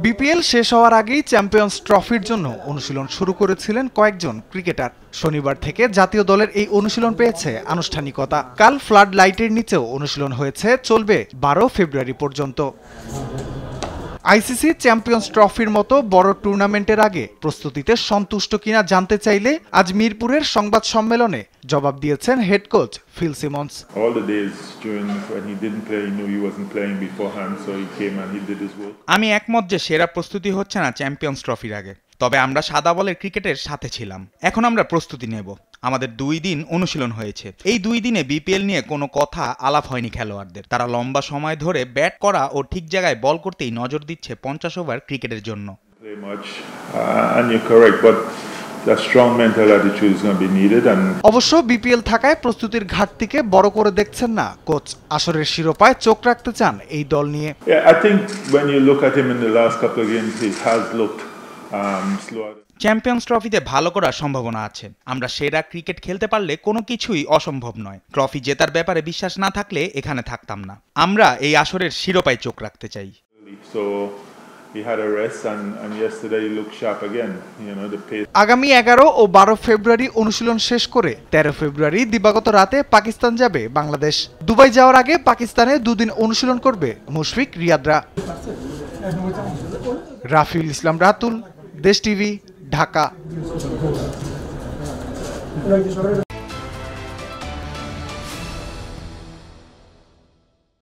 BPL শেষ হওয়ার আগেই চ্যাম্পিয়ন্স ট্রফির জন্য অনুশীলন শুরু করেছিলেন কয়েকজন ক্রিকেটার। শনিবার থেকে জাতীয় দলের এই অনুশীলন পেয়েছে আনুষ্ঠানিকতা। কাল ফ্লাড লাইটের নিচেও অনুশীলন হয়েছে, চলবে 12 ফেব্রুয়ারি পর্যন্ত। আইসিসি চ্যাম্পিয়ন্স ট্রফির মতো বড় টুর্নামেন্টের আগে প্রস্তুতিতে সন্তুষ্ট কিনা জানতে চাইলে আজ মিরপুরের সংবাদ সম্মেলনে জবাব দিয়েছেন হেড কোচ ফিল সিমন্স। আমি একমত যে সেরা প্রস্তুতি হচ্ছে না চ্যাম্পিয়ন্স ট্রফির আগে, তবে আমরা সাদা বলের ক্রিকেটের সাথে ছিলাম। এখন আমরা প্রস্তুতি নেব। আমাদের 2 দিন অনুশীলন হয়েছে। এই 2 দিনে বিপিএল নিয়ে কোনো কথা আলাপ হয়নি খেলোয়াড়দের। তারা লম্বা সময় ধরে ব্যাট করা ও ঠিক জায়গায় বল করতেই নজর দিচ্ছে 50 ওভার ক্রিকেটের জন্য। অবশ্য বিপিএল থাকায় প্রস্তুতির ঘাটতিকে বড় করে দেখছেন না কোচ। আসরের শিরোপায় চোখ রাখতে চান এই দল নিয়ে। চ্যাম্পিয়ন্স ট্রফিতে ভালো করার সম্ভাবনা আছে। আমরা সেরা ক্রিকেট খেলতে পারলে কোনো কিছুই অসম্ভব নয়। ট্রফি জেতার ব্যাপারে বিশ্বাস না থাকলে এখানে থাকতাম না। আমরা এই আসরের শিরোপায় চোখ রাখতে চাই। আগামী 11 ও 12 ফেব্রুয়ারি অনুশীলন শেষ করে 13 ফেব্রুয়ারি দিবাগত রাতে পাকিস্তান যাবে বাংলাদেশ। দুবাই যাওয়ার আগে পাকিস্তানে 2 দিন অনুশীলন করবে মুশফিক রিয়াদরা। রাফিউল ইসলাম রাতুল, দেশ টিভি, ঢাকা।